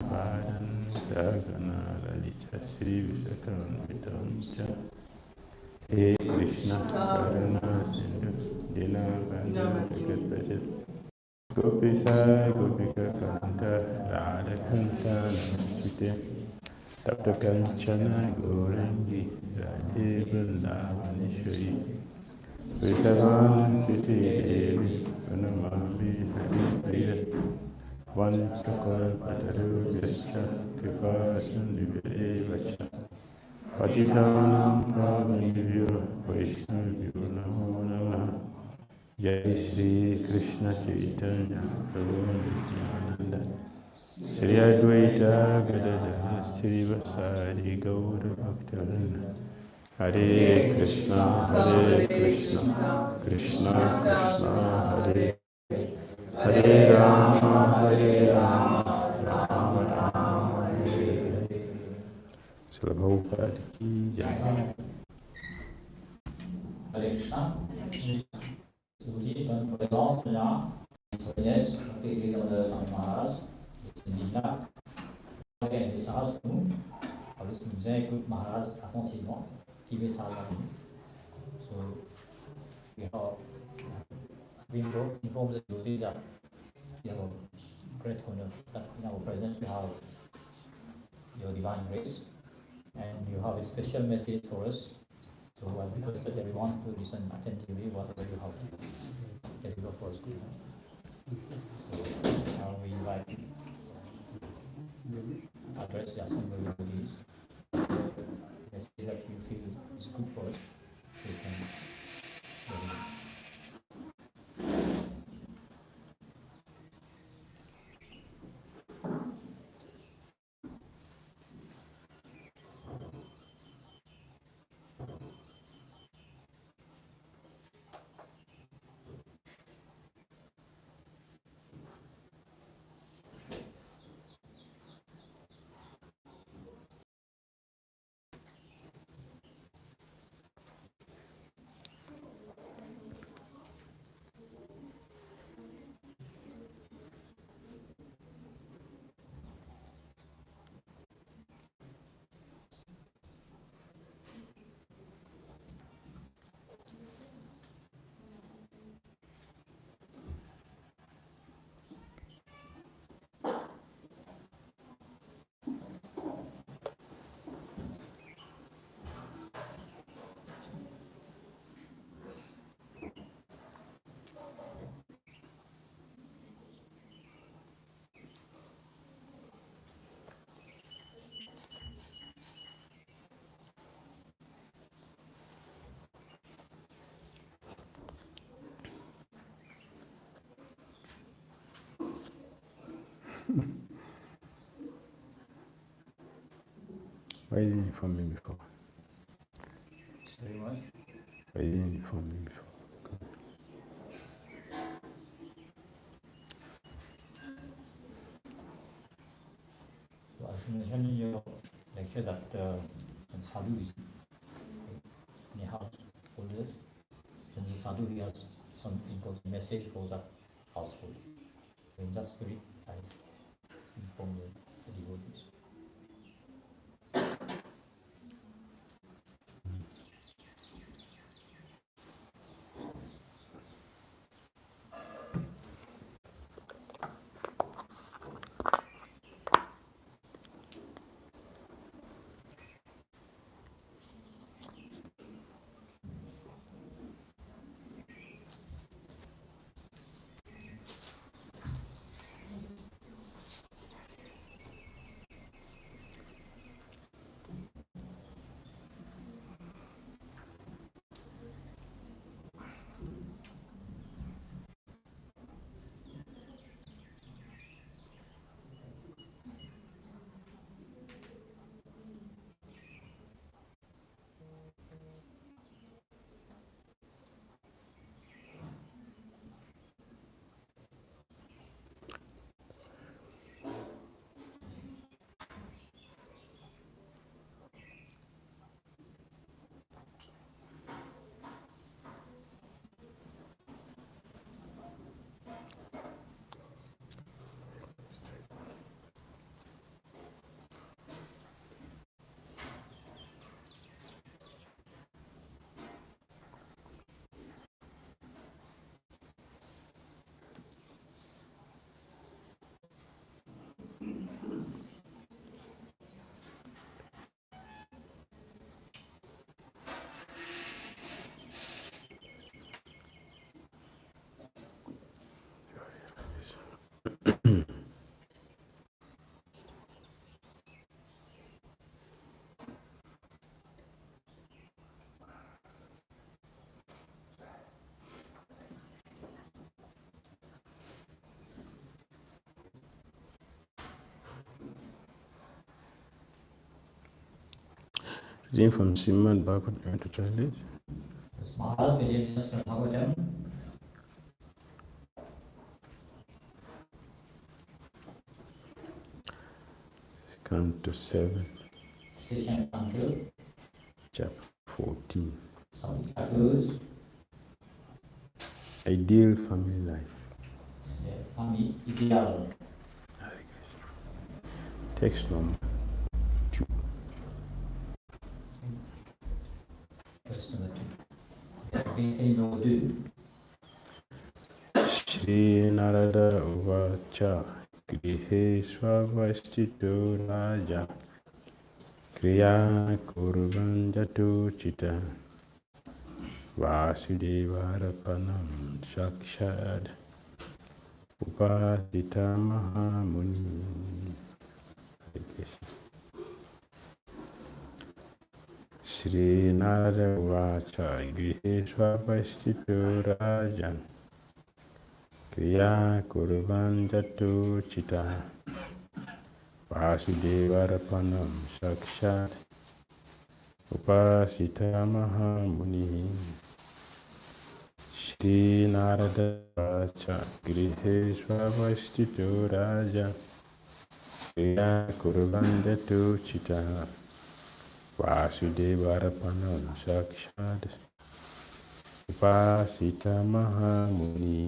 Padam Jagana Lalita Sri Visakam Vitamcha He Krishna Karuna Sindhu Dina Bandhu Jagat Bhajan Gopisa Gopika Kanta Radha Kanta Namaste Tapta Kanchana Gaurangi Radhe Vrindavaneshwari Vrishabhanu Siti Devi Pranamami Hari Priya Vanchakalpatarubhyascha Kripa Sindhuvacha Patitanam Pavanivyo Vaishnavyo Namo Namaha Jai Shri Krishna Chaitanya Prabhu Nityananda Shri Advaita Gadadhara Shri Vasari Gaura Bhaktivinoda Hare Krishna, Krishna Krishna, Hare Hare Rama, Rama Rama, Hare Hare. Srila Prabhupada ki Jai. Hare Krishna. So we done for the last pranam. So yes, Bhakti Swami Maharaj, Dhira. Again, this house nous, alors nous écoute Maharaj attentivement, qui veut ça avec nous. So we have been informed the devotees that we have a great honor that in our presence we have your divine grace and you have a special message for us. So I request that everyone to listen attentively whatever you have to deliver for us. So now we invite address the assembly devotees. Message that you feel is good for us. We can deliver. Why didn't you inform me before? Sorry, what? Why didn't you inform me before? So I mentioned in your lecture that when sadhu is in a household, when the sadhu he has some important message for that household. So in that spirit, I inform the devotees. Reading from Srimad Bhagavatam, you want to translate? Maharaj Vijayanath Srimad Bhagavatam. Canto 7, Session until chapter 14. something occurs, Ideal family life. family ideal. Hare Krishna. Text number 2. Verse number 2. Verset numéro 2. Shri Narada Uvacha Grihe Swavastito Raja Kriya Kurvan Jatu Chita Vasudevarapanam Sakshad Upasita Mahamuni. Hare Krishna. Shri Narada Uvacha Grihe Swavastito Raja Kriya Kurvan Jatu Chita Vasudevarapanam Sakshat Upasita Mahamuni. Shri Narada Vacha Grihe Swavastito Raja Kriya Kurvan Jatu Chita Vasudevarapanam Sakshat Upasita Mahamuni.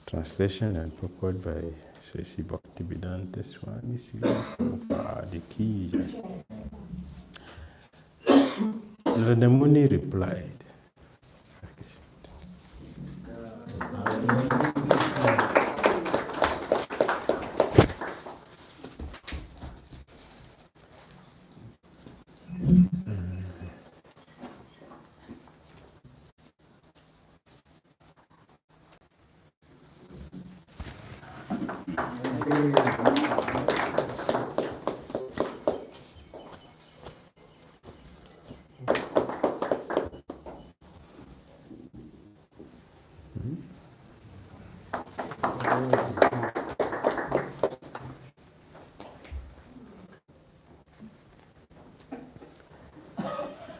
Translation and purport by Sri Bhakti Swami Prabhupada Ki Jai. Narada Muni replied,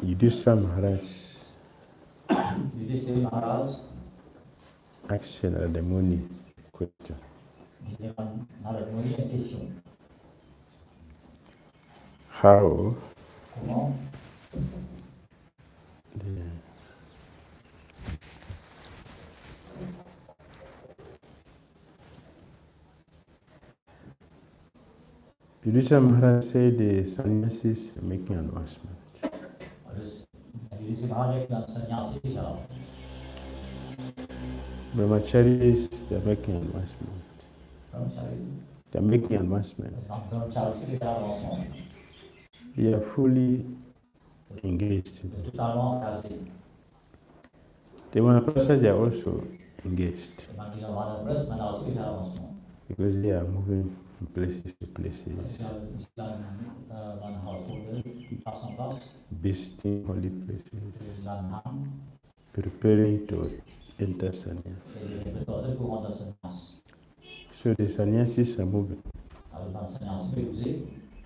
Yudhishthira Maharaj Yudhishthira Maharaj asked Narada Muni a question. Narada Muni une question. How Comment Yudhishthira Maharaj said the sannyasis are making announcement. Yudhishthira Maharaj est un sannyasi là. Brahmacharis, they are making announcement. They are making announcement. Brahmachari fait l'avancement. They are fully engaged. Totalement engagé. The Manaprasas, they are also engaged. Et maintenant, maintenant aussi fait l'avancement. Because they are moving from places to places, visiting holy places, preparing to enter sannyas. So the sannyasis are moving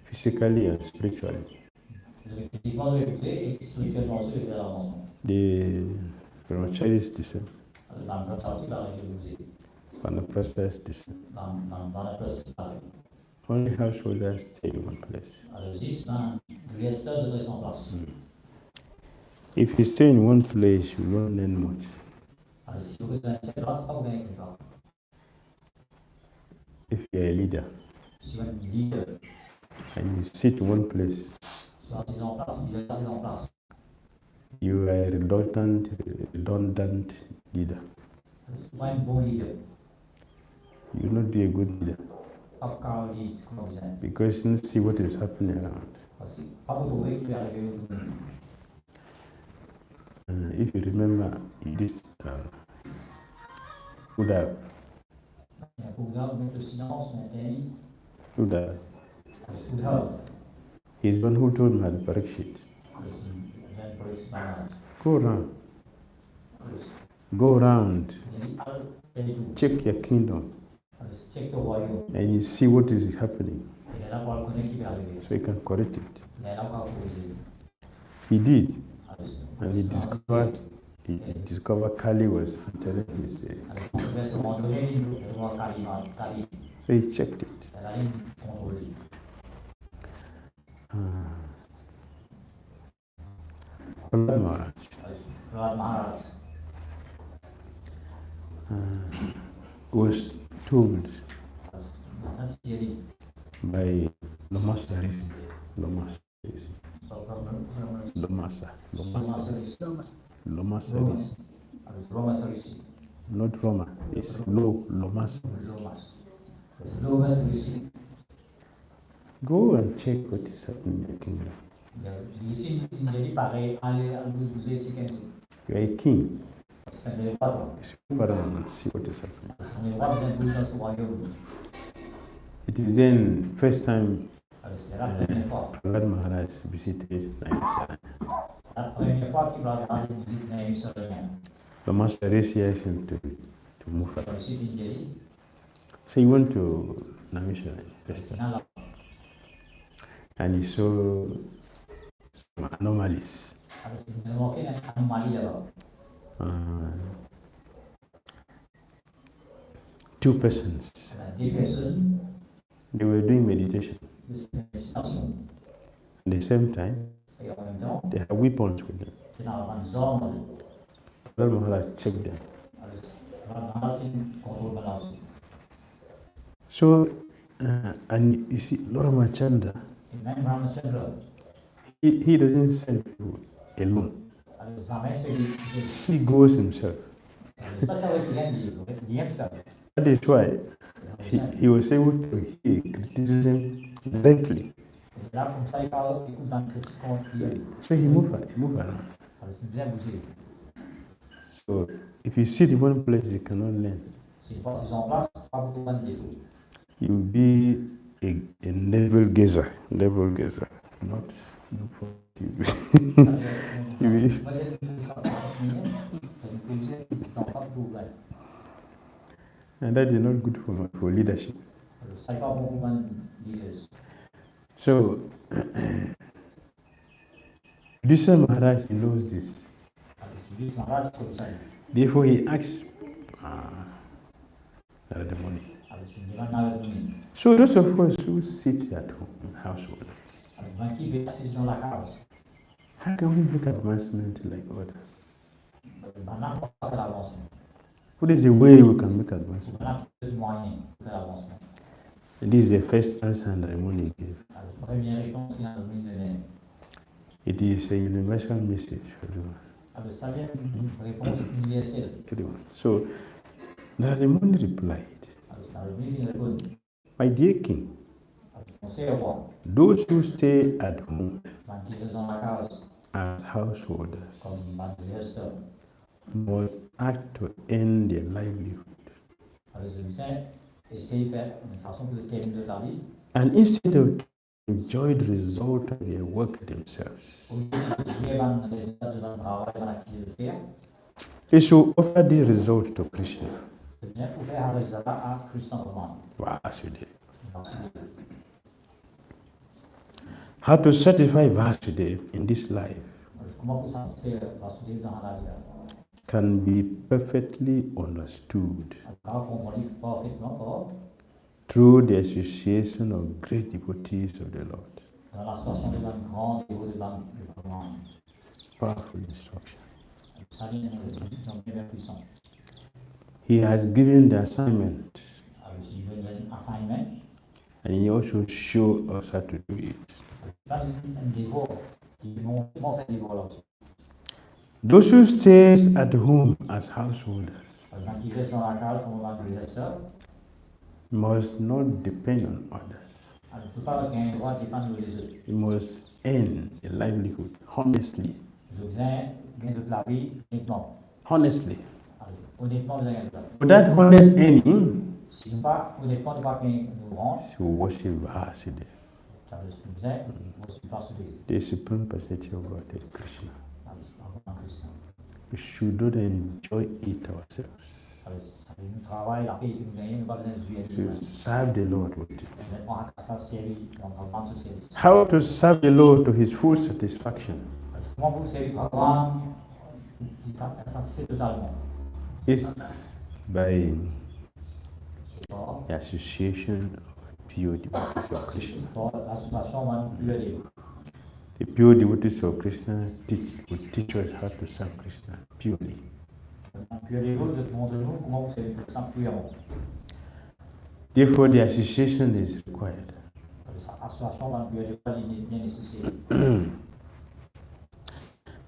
physically and spiritually. The brahmacharis is the same. Vanaprastha is the same. Only householders stay in one place. If you stay in one place, you won't learn much. If you are a leader and you sit in one place, you are a redundant leader. You will not be a good leader because you don't see what is happening around. If you remember this Buddha, he's one who told Maharaj Parikshit, go around, check your kingdom, and you see what is happening. So he can correct it. He did. And he discovered Kali was entering his. So he checked it. Lord Maharaj was told by Lomasa not Roma, it's Lomasa. Go and check what is happening in the kingdom. You are a king. And see what is happening. It is then first time Lord Maharaj visited Nayasara. The master asked him to move out. So he went to Nayasara first time. And he saw some anomalies. Two persons. They were doing meditation. At the same time, they had weapons with them. Lord Maharaj checked them. So, and you see, Lord Ramachandra, he doesn't send people alone. He goes himself. That is why he was able to hear criticism directly. So he moved around. So if you sit in one place, you cannot learn. You will be a navel gazer, not for TV. And that is not good for leadership. So, Dhruva Maharaja knows this. Therefore, he asks the money. So, those of us who sit at home in households, how can we make advancement like others? What is the way we can make advancement? This is the first answer Ramoni gave. It is a universal message for everyone. So, Ramoni replied, my dear king, those who stay at home as householders must act to earn their livelihood. And instead of enjoy the result of their work themselves, they should offer this result to Krishna. Vasudeva. How to satisfy Vasudeva in this life can be perfectly understood through the association of great devotees of the Lord. Powerful instruction. He has given the assignment, and he also showed us how to do it. Those who stay at home as householders must not depend on others. You must earn a livelihood honestly. Honestly. Without honest earning, she will worship Vasudeva. The Supreme Personality of Godhead, Krishna. We should not enjoy it ourselves. Nous travaillons, la paix que nous gagnons, nous pas besoin de to serve the Lord with it. service. How to serve the Lord to his full satisfaction Comment vous servir Bhagwan satisfait totalement? is by C'est pas the association of pure devotees of Krishna. l'association même plus élevée. The pure devotees of Krishna will teach us how to serve Krishna purely. Plus élevée, de montrer nous comment vous servir Krishna purement. Therefore, the association is required. L'association même plus élevée est bien nécessaire.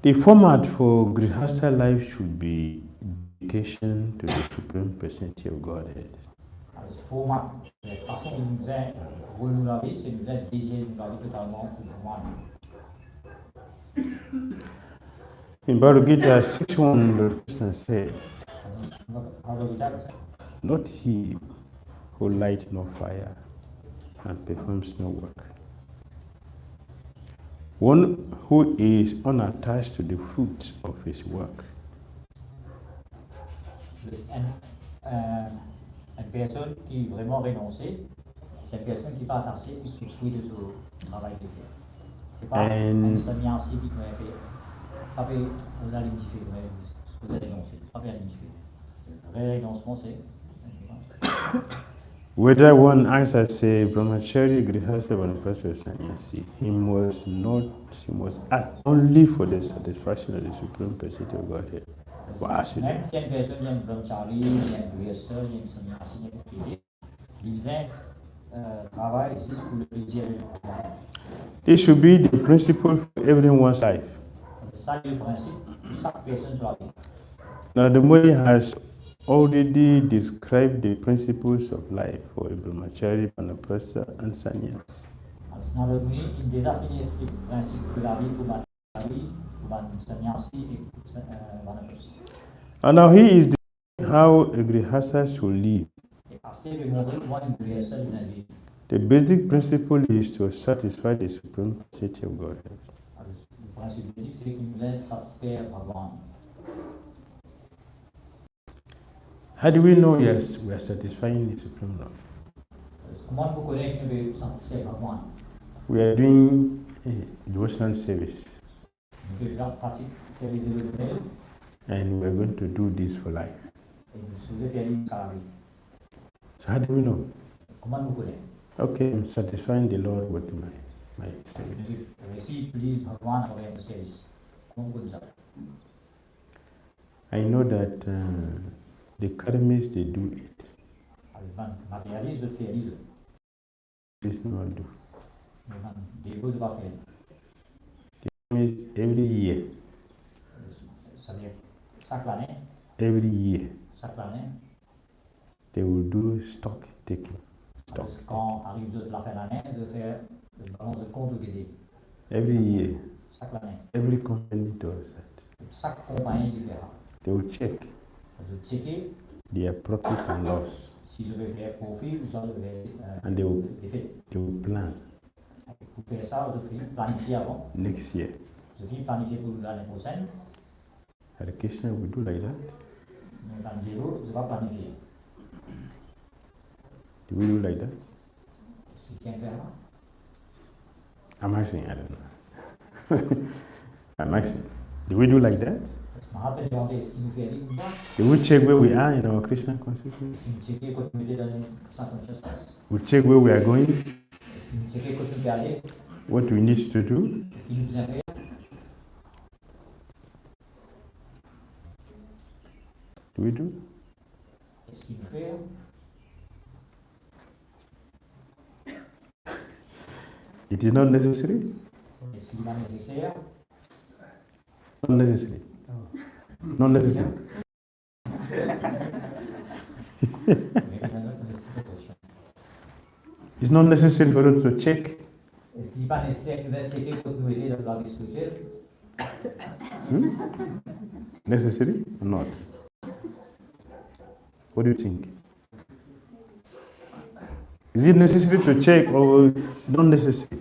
The format for Grihastha life should be dedication to the Supreme Personality of Godhead. Ce format, la façon de nous renouveler, c'est de nous désirer nous laver totalement pour moi-même. In Bhagavad Gita 6.1, Lord Krishna said, "Not he who light no fire and performs no work. One who is unattached to the fruits of his work." Une personne qui est vraiment renoncée, c'est une personne qui n'est pas attachée au fruit de son travail qu'il fait. Ce n'est pas un sannyasi qui va faire. Pas on a l'identifié, vous avez renoncé. Pas bien l'identifié. Le vrai renoncement, c'est. Whether one acts as a brahmachari, grihastha, vanaprastha, or sannyasi, he must act only for the satisfaction of the Supreme Personality of Godhead. Même si une personne est un brahmachari, un grihastha, un sannyasi, il travaille juste pour le plaisir de l'homme. This should be the principle for everyone's life. Ça, c'est le principe pour chaque personne sur la vie. Now, the Modi has already described the principles of life for a brahmachari, vanaprastha, and sannyas. Dans le Modi, il déjà fini les principes de la vie pour brahmachari, pour sannyasi et vanaprastha. And now he is describing how a grihastha should live. The basic principle is to satisfy the Supreme Personality of Godhead. How do we know, yes, we are satisfying the Supreme Lord? We are doing a devotional service. And we are going to do this for life. So how do we know? Okay, I'm satisfying the Lord with my service. I know that the karmis, they do it. This not do. The karmis every year. Every year. They will do stock taking. Quand arrive la fin de l'année, de faire une balance de compte guidé. Every year. Chaque année. Every company does that. Chaque compagnie différente. They will check. Je checker their profit and loss. Si je vais faire profit ou ça je vais and they will plan. Pour faire ça, je vais planifier avant. Next year. Je vais planifier pour l'année prochaine. Hare Krishna will do like that. Mais dans 2 jours, je vais planifier. Do we do like that? Est-ce qu'il y a un faire là? I'm asking, I don't know. I'm asking. Do we do like that? Do we check where we are in our Krishna consciousness? We check where we are going? What we need to do? Do we do? It is not necessary? Not necessary. Not necessary. It's not necessary for us to check. Necessary or not? What do you think? Is it necessary to check or not necessary?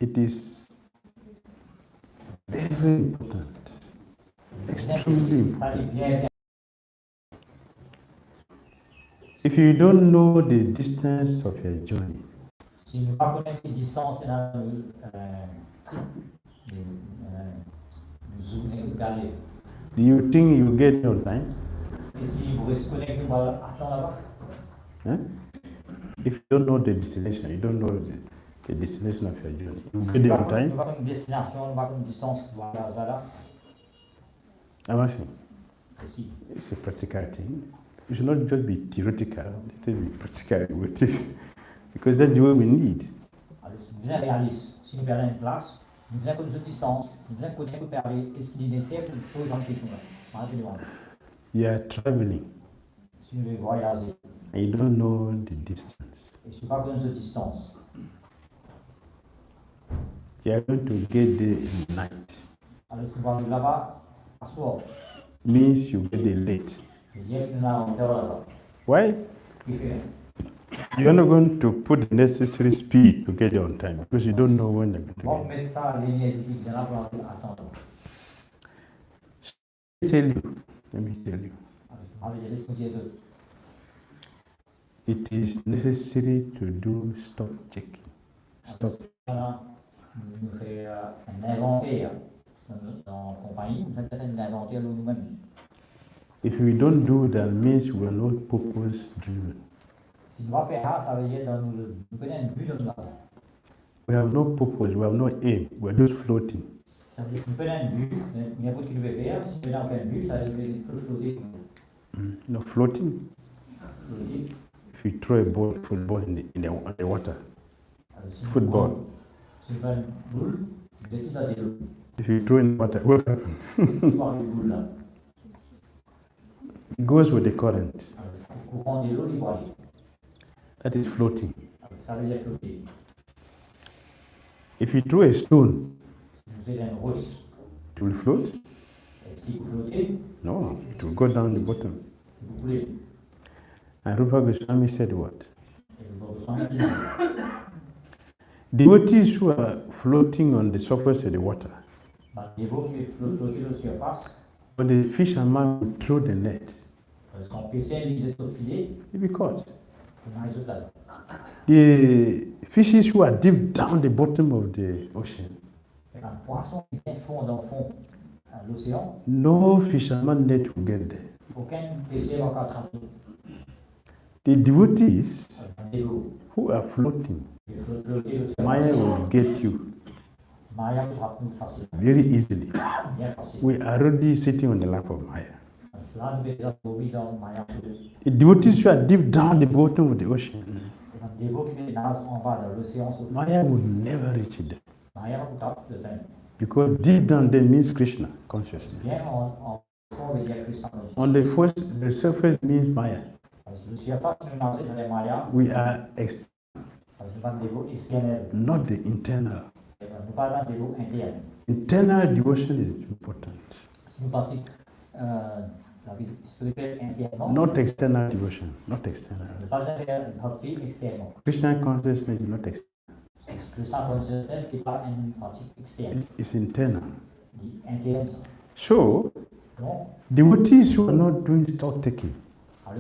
It is very, very important. Extremely important. If you don't know the distance of your journey, si nous ne connaissons pas les distances do you think you get on time? Est-ce qu'il vous reste connecté là-bas? Huh? If you don't know the destination, you don't know the destination of your journey, you get there on time? I'm asking. It's a practical thing. It should not just be theoretical, it should be practical, because that's the way we need. Alors, c'est bien réaliste. Si nous perdons une place, nous avons une distance, nous avons une perdre. Est-ce qu'il est nécessaire pour poser une question là? You are traveling. Si nous voulons voyager. And you don't know the distance. Et si nous ne connaissons pas cette distance. You are going to get there in the night. Alors, si nous allons là-bas, à soir. Means you get there late. Why? You are not going to put the necessary speed to get there on time because you don't know when you're going to get there. Let me tell you. It is necessary to do stop checking. Stop. If we don't do that, means we are not purpose driven. We have no purpose, we have no aim, we are just floating. No floating. If you throw a ball, football in the water, football. If you throw in water, what happens? It goes with the current. That is floating. If you throw a stone, it will float? No, it will go down the bottom. And Dhruva Swami said what? Devotees who are floating on the surface of the water, when the fisherman would throw the net, he'll be caught. The fishes who are deep down the bottom of the ocean, no fisherman net will get there. The devotees who are floating, Maya will get you very easily. We are already sitting on the lap of Maya. The devotees who are deep down the bottom of the ocean, Maya will never reach them. Because deep down there means Krishna consciousness. On the surface means Maya. We are external, not the internal. Internal devotion is important. Not external devotion, not external. Krishna consciousness is not external. It's internal. So, devotees who are not doing stock taking, we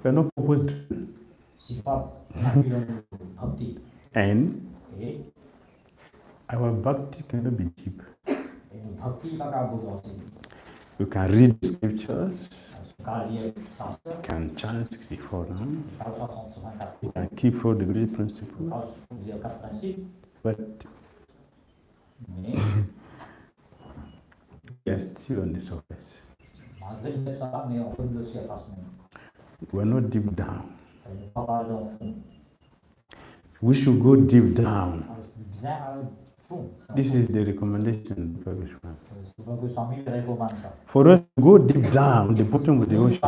are not purpose driven. And our bhakti cannot be deep. You can read the scriptures, you can chant 64 now, you can keep 4 degree principles, but we are still on the surface. We are not deep down. We should go deep down. This is the recommendation for us to go deep down the bottom of the ocean.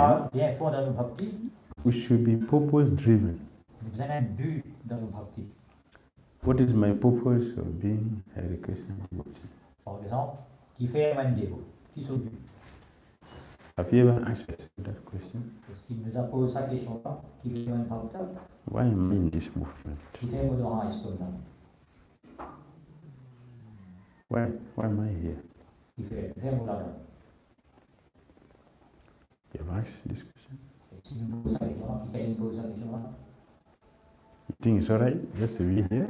We should be purpose driven. What is my purpose of being a Krishna devotee? Have you ever asked that question? Why am I in this movement? Why am I here? Qui fait vraiment là. You have asked this question? Si nous posons la question, qui pose la question là? You think it's alright just to be here?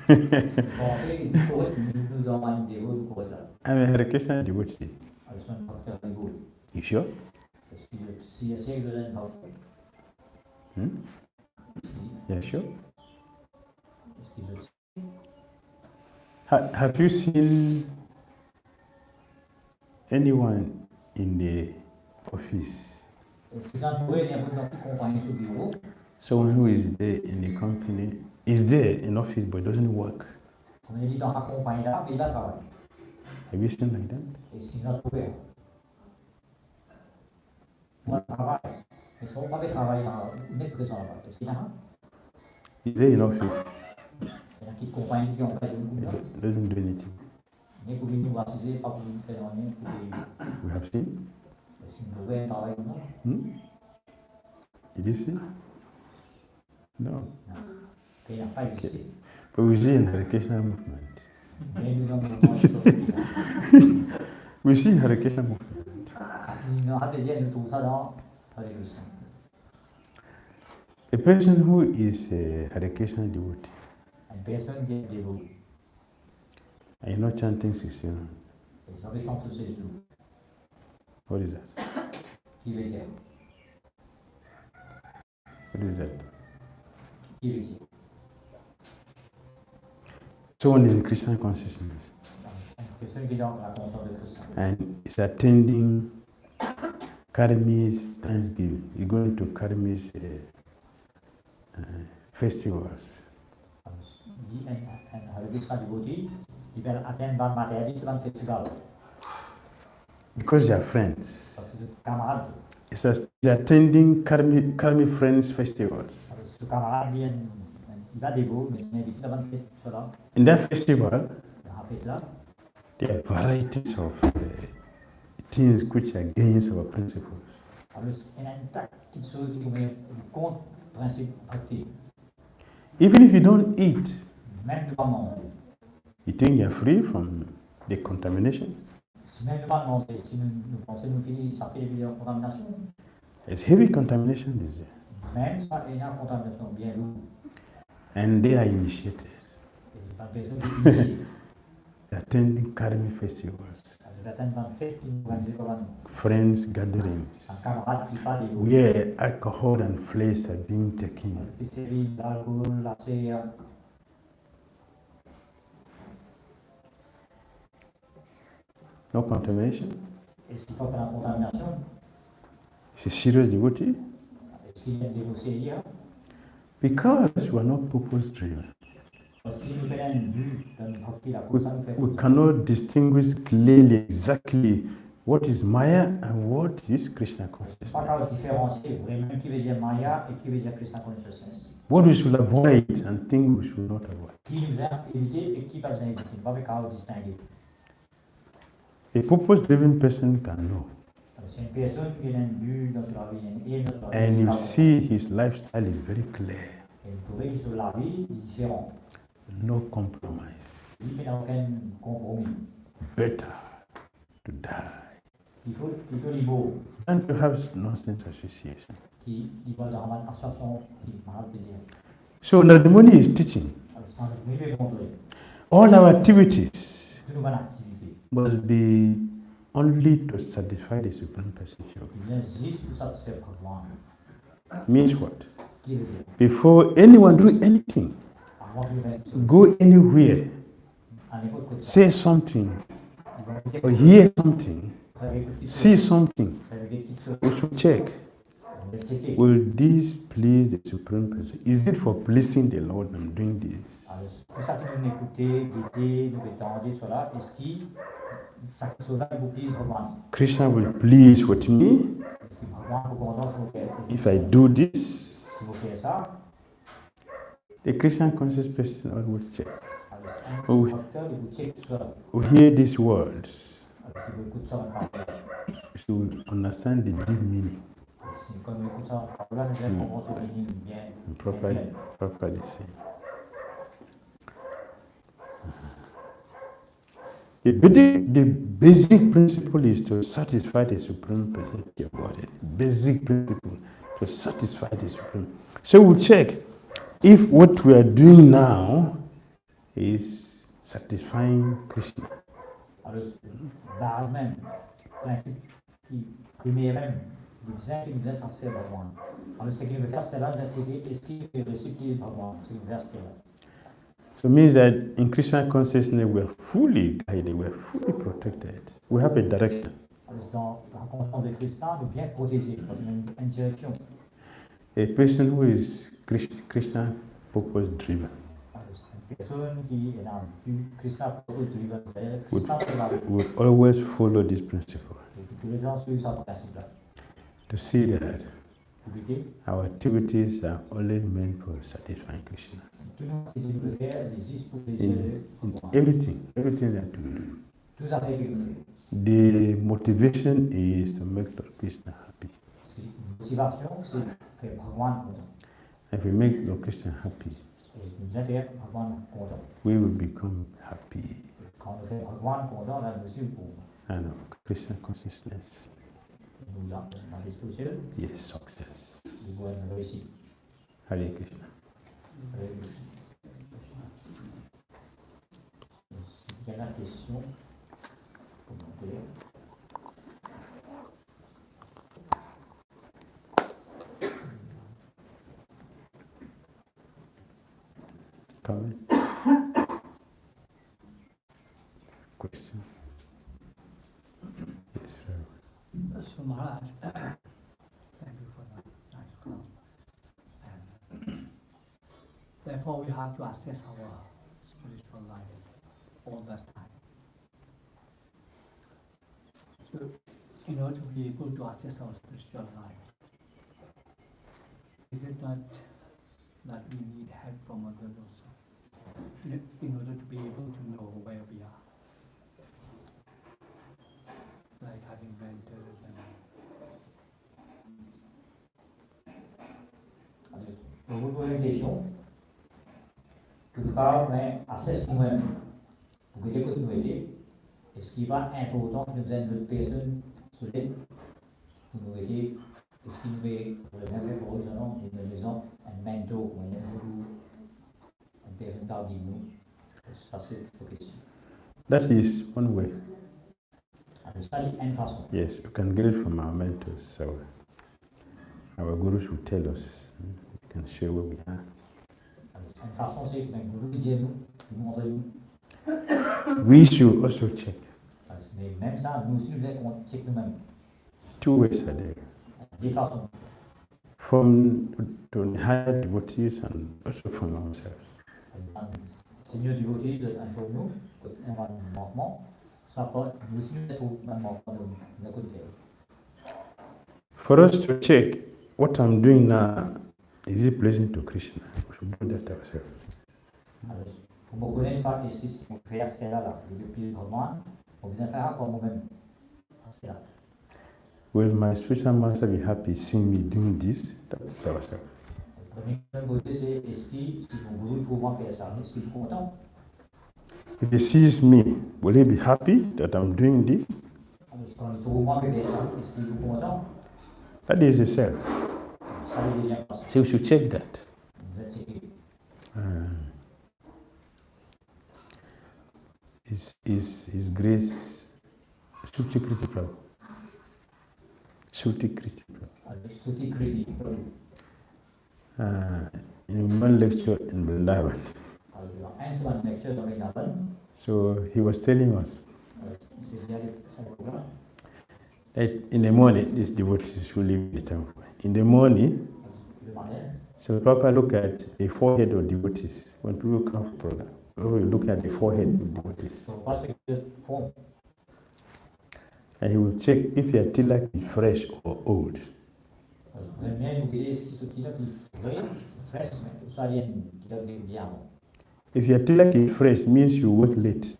Pensez qu'il faudrait que nous avons une dévote pour être là. I'm a Hare Krishna devotee. Alors, je ne peux pas faire des dévots. You sure? Parce que si je sais que je n'ai pas fait. Yeah, sure. Est-ce que je sais? Have you seen anyone in the office? Est-ce que j'en trouvé un peu qui accompagne ce bureau? Someone who is there in the company is there in office but doesn't work. On est dit dans accompagné là, mais il va travailler. Have you seen like that? Est-ce qu'il va trouver? Moi, je travaille. Est-ce qu'on va travailler dans une expression là-bas? Est-ce qu'il y en a? He's there in office, Il y en a qui accompagnent qui ont fait une boulot. doesn't do anything. Mais pour venir baptiser, pas pour faire rien, pour que. We have seen. Est-ce qu'il devrait travailler ou non? Did you see? No. Non. Il n'y a pas existé. But we see in Hare Krishna movement. Mais nous avons besoin We see in Hare Krishna movement. nous trouvons ça dans Hare Krishna. A person who is a Hare Krishna devotee, Une personne qui est dévotée. and you're not chanting 16. Et j'avais senti ce jour. What is that? Qui veut dire? What is that? Qui veut dire? Someone in Krishna consciousness Une personne qui est dans la conscience de Krishna. and is attending Karmi's Thanksgiving. You're going to Karmi's festivals. En Hare Krishna devotee, die werden attendent van Maharaj van festival. Because they are friends. Dat is de kamerad. It says they're attending Karmi Friends festivals. Dat is de kamerad die va dévot, mais il invite avant de faire cela. In that festival, Là, there are varieties of things which are against our principles. alors, il y a une petite chose qui met contre le principe Bhakti. Even if you don't eat, Même ne pas manger. you think you're free from the contamination. Si même ne pas manger, si nous pensons nous finir, ça fait des contaminations. There's heavy contamination is there. Même ça, il y a une contamination bien lourde. And they are initiated. Et la personne qui est initiée, They're attending Karmi festivals, elle va attendre une fête qui nous organise comme friends gatherings, un camarade qui parle de where alcohol and flesh are being taken. l'épicerie, l'alcool, la cire. No contamination. Est-ce qu'il faut faire la contamination? It's a serious devotee. Est-ce qu'il y a des dossiers? Because we are not purpose driven. Parce qu'il nous fait un but dans le Bhakti, la We, course, ça nous fait. we cannot distinguish clearly exactly what is Maya and what is Krishna Pas consciousness. capable de différencier vraiment qui veut dire Maya et qui veut dire Krishna consciousness. What we should avoid and things we should not avoid. Qui nous a évité et qui pas besoin d'éviter. Pas capable de distinguer. A purpose driven person can know. C'est une personne qui a un but dans sa vie et notre vie. And you see his lifestyle is very clear. Et vous trouvez que sur la vie est différent. No compromise. Il n'y a aucun compromis. Better to die Il faut libre than to have nonsense association. qui va dans la association qui m'a plaisir. So Nardimoni is teaching. Alors, c'est un milieu de contrôler. All our activities Une nouvelle activité. must be only to satisfy the Supreme Personality of Il existe pour satisfaire le besoin. God. Means what? Qui veut dire? Before anyone do anything, Avant qu'il vienne go anywhere, à n'importe quoi. say something, Il va dire or hear something, faire des petites see choses. something, Faire des petites choses. we should check. On va checker. Will this please the Supreme Person? Is it for pleasing the Lord I'm doing this? Alors, pour ça que nous écoutons, guider, nous étendre, cela, est-ce que ça cela vous plaît vraiment? Krishna will please with me Est-ce que vraiment vous content si vous faites? if I do this. Si vous faites ça, The Christian conscious person always check. alors Oh. un facteur, il vous check cela. We hear these words, Alors, si vous écoutez ça en parole, so we understand the deep meaning si comme vous écoutez ça en parole, nous allons comprendre ce meaning bien. and properly see. The basic principle is to satisfy the Supreme Personality of Godhead. Basic principle to satisfy the Supreme. So we'll check if what we are doing now is satisfying Krishna. Alors, base même, principe premier même, du bien qui nous laisse satisfaire Bhagavan. Alors, ce qu'il veut faire, c'est là d'attirer l'esprit et le cycle de Bhagavan. C'est une verset là. So it means that in Krishna consciousness we are fully guided, we are fully protected. We have a direction. Alors, dans la conscience de Krishna, nous bien protégés dans une direction. A person who is Krishna purpose driven would always follow this principle. To see that our activities are only meant for satisfying Krishna. In everything that we do. The motivation is to make Lord Krishna happy. If we make Lord Krishna happy, we will become happy. And of Krishna consciousness. Yes, success. Hare Krishna. Il y a la question. Commentaire. Comment? Question? Yes, sir. So Maharaj, thank you for the nice class. And therefore we have to assess our spiritual life all that time. So in order to be able to assess our spiritual life, is it not that we need help from others also, in order to be able to know where we are? Like having mentors and... Je vous pose une question. Quelque part, assesse nous-mêmes. Vous voyez que nous aider. Est-ce qu'il va important que nous ayons une personne solide pour nous aider? Est-ce qu'il nous pour le même pour une maison, un mentor, une personne tardive nous? Ça, c'est la question. That is one way. Yes, we can get it from our mentors. So our gurus will tell us. We can share where we are. We should also check. Two ways are there. From to higher devotees and also from ourselves. For us to check what I'm doing now, is it pleasing to Krishna? We should do that ourselves. Will my spiritual master be happy seeing me doing this? That's ourselves. If he sees me, will he be happy that I'm doing this? That is the self. So we should check that. His Grace Suti Kriti Prabhu. Suti Kriti Prabhu. In one lecture in Vrindavan. So he was telling us that in the morning, these devotees who leave the temple. In the morning, so Papa look at the forehead of devotees. When people come for program, we look at the forehead of devotees. And he will check if your tilak is fresh or old. If your tilak is fresh, means you work late.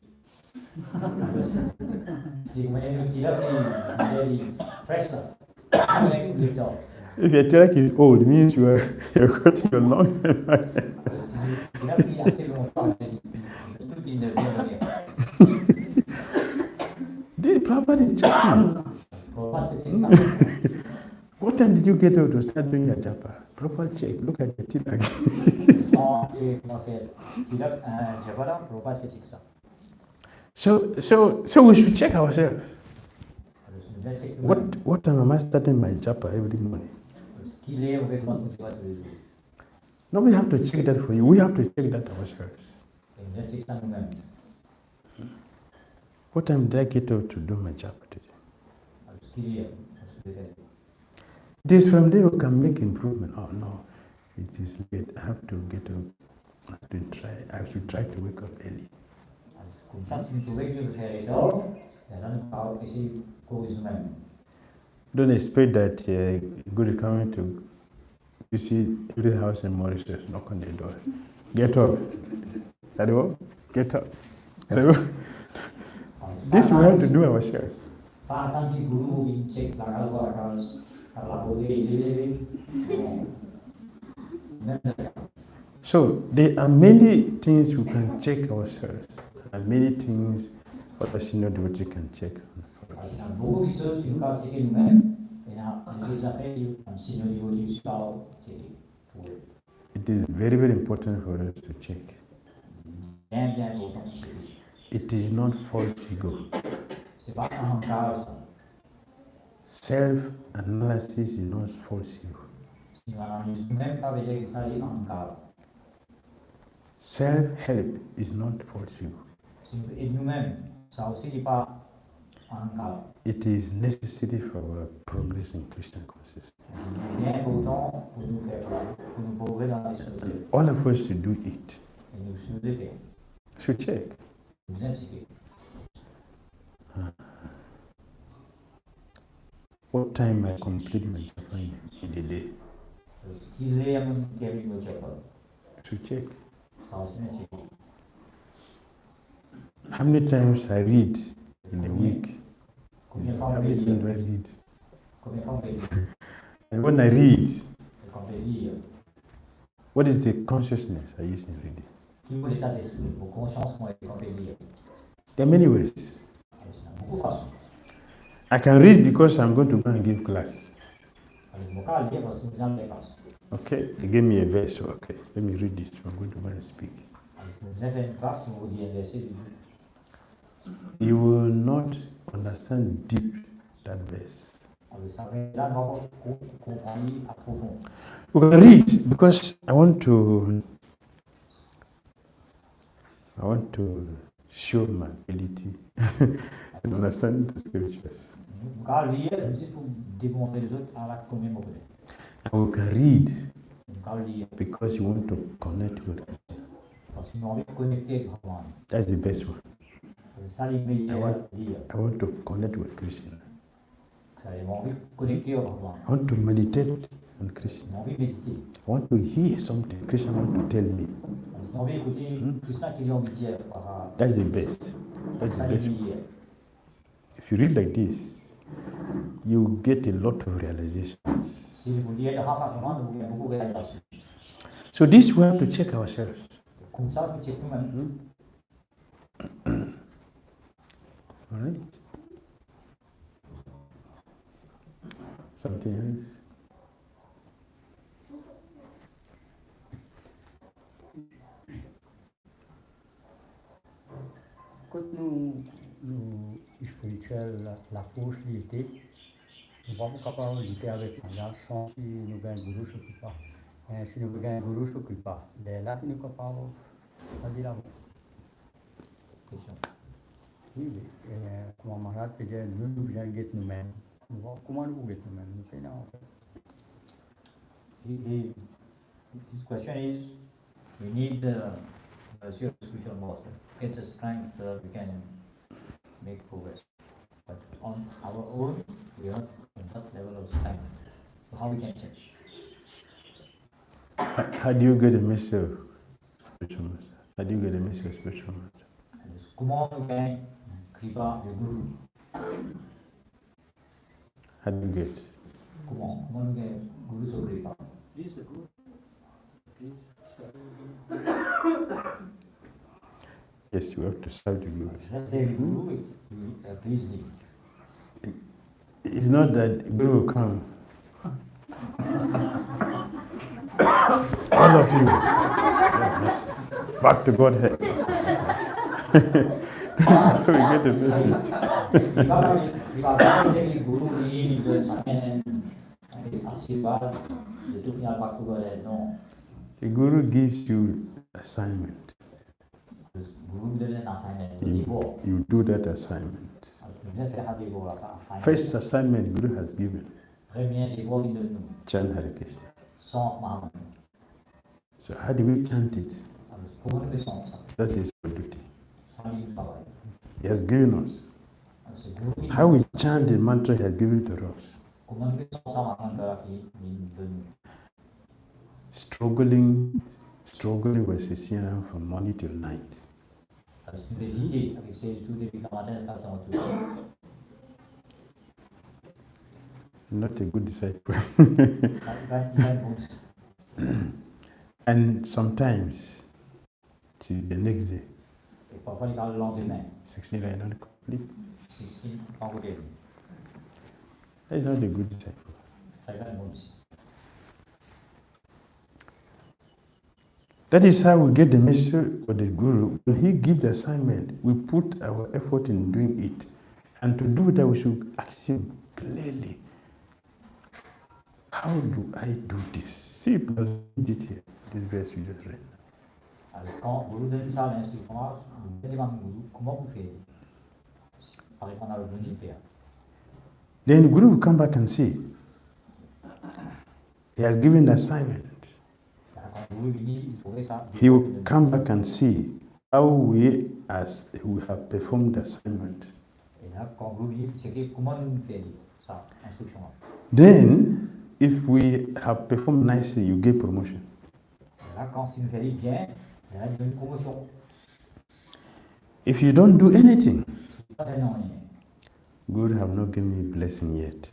If your tilak is old, means you're got your long. Did Prabhupada is checking. Prabhupada to check something. What time did you get out to start doing your japa? Prabhupada check. Look at the tilak. Et on a fait Tilak, Jabara, Prabhupada to check ça. So we should check ourselves. Alors, je vais check nous-mêmes. What time am I starting my japa every morning? Ce qu'il est, on va commencer tous les jours. Nobody have to check that for you. We have to check that ourselves. Et on va check ça nous-mêmes. What time did I get out to do my japa today? Alors, ce qu'il est, on se fait. It is from there we can make improvement. Oh no, it is late. I have to get up. I should try to wake up early. Comme ça, si vous trouvez que vous faites tard, là, nous parlons ici pour nous-mêmes. Don't expect that good coming to you see every house in Mauritius, knock on the door. Get up. Hello? Get up. Hello? This we have to do ourselves. Pas tant que guru vient check la case, la bolée, So there are many things we can check ourselves, and many things other senior devotees can check. beaucoup de choses que nous pouvons checker nous-mêmes, et dans les affaires, un signe niveau du sport, checker. It is very, very important for us to check. Bien important de checker. It is not false ego. C'est pas un cas. Self-analysis is not false ego. Si nous analysons même pas avec ça, il y a un cas. Self-help is not false ego. Si nous aidons nous-mêmes, ça aussi n'est pas un cas. It is necessary for our progress in Krishna consciousness. Bien important pour nous faire, pour nous progresser dans la spiritualité. All of us should do it. Et nous sommes le faire. Should check. Nous indiquer. What time I complete my japa in the day? Qu'il est un quelqu'un de Japon. Should check. Ça aussi n'est checker. How many times I read in a week? Combien de fois How on peut many times do I lire? read? Combien de fois on peut lire? And when I read, Et quand on peut lire, what is the consciousness I use in reading? quel est l'état d'esprit, vos consciences vont être quand on peut lire. There are many ways. Il y a beaucoup de façons. I can read because I'm going to go and give class. Alors, je ne peux pas lire parce que nous avons des classes. Okay, they gave me a verse. Okay, let me read this. I'm going to go and speak. Alors, nous avons fait une classe pour vous dire un verset du You will not understand deep that verse. Alors, ça va là, nous allons comprendre à profond. We can read because I want to show my ability in understanding the scriptures. Nous allons lire juste pour démontrer les autres à la commune. And we can read Nous allons lire because you want to connect with Krishna. parce que nous avons envie de connecter avec Bhagavan. That's the best one. Ça, les meilleurs lire. I want to connect with Krishna. Ça, ils ont envie de connecter avec Bhagavan. I want to meditate on Krishna. Ils ont envie de méditer. I want to hear something Krishna want to tell me. Ils ont envie d'écouter Krishna qui lui a envie de dire. That's the best. That's the Ça, les best. meilleurs. If you read like this, you get a lot of realization. Si vous lisez de renforcement, vous avez beaucoup de réalisations. So this we have to check ourselves. Comme ça, vous checkez nous-mêmes. All right. Something else. Quand nous spirituels, la force l'unité, nous ne sommes pas capables de lutter avec la sans si nous avons un guru s'occupe pas. Si nous avons un guru s'occupe pas, dès là, nous sommes capables de dire Question. oui, comment Maharaj peut dire, nous nous allons guetter nous-mêmes. Comment nous guetter nous-mêmes? Nous faisons en fait. His question is, we need a spiritual master. Get the strength we can make progress. But on our own, we are not on that level of strength. So how we can change? How do you get a message of spiritual master? How do you get a message of spiritual master? Comment nous gagnons Kripa le Guru? How do you get? Comment nous gagnons Guru sur Kripa? Yes, we have to serve the Guru. Ça, c'est le Guru, please leave. It's not that Guru will come. All of you. Yes. Back to Godhead. We get the message. Il va parler du Guru, il veut s'amèner Asirvad, de tout finir back to Godhead. Non. The Guru gives you assignment. Le Guru vous donne un assignment, un niveau. You do that assignment. Vous devez faire un niveau là. First assignment Guru has given. Premier niveau, il donne nous. Chant Hare Krishna. Sans Mahamad. So how do we chant it? Comment on fait ça? That is our duty. Sans lui travail. He has given us. C'est Guru qui How we chant the mantra He has given to us. comment on fait ça Mahamad qui donne. Struggling with Sisian from morning till night. C'est une vérité avec ces études depuis le matin jusqu'à tout. Not a good disciple. Il va être bon. And sometimes it's the next day. Et parfois, il va le lendemain. 16 are not complete. C'est pas vous dire. That is not a good disciple. Ça va être bon aussi. That is how we get the message of the Guru. When he gives the assignment, we put our effort in doing it. And to do that, we should ask him clearly, how do I do this? See, it here, this verse we just read. Alors, quand vous donnez ça à l'instruction, vous demandez à Guru comment vous faites. Par répondre à le bon faire. Then the Guru will come back and say, he has given the assignment. He will come back and see how we have performed the assignment. Then, if we have performed nicely, you get promotion. If you don't do anything, Guru have not given me blessing yet.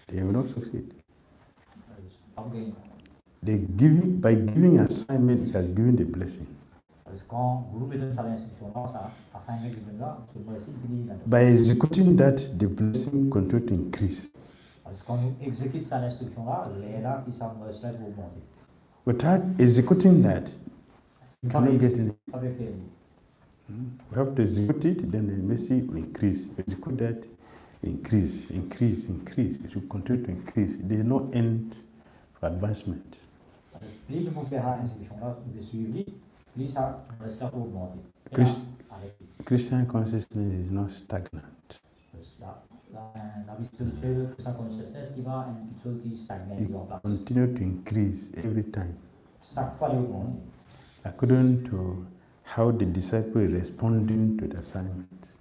They will not succeed. By giving assignment, he has given the blessing. By executing that, the blessing continues to increase. Without executing that, you cannot get anything. We have to execute it, then the mercy will increase. Execute that, increase. It will continue to increase. There is no end for advancement. Christian consciousness is not stagnant. It continues to increase every time. According to how the disciple is responding to the assignment.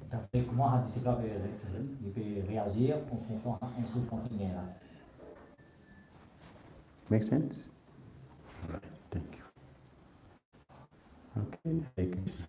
Make sense? Right, thank you. Okay, Hare Krishna.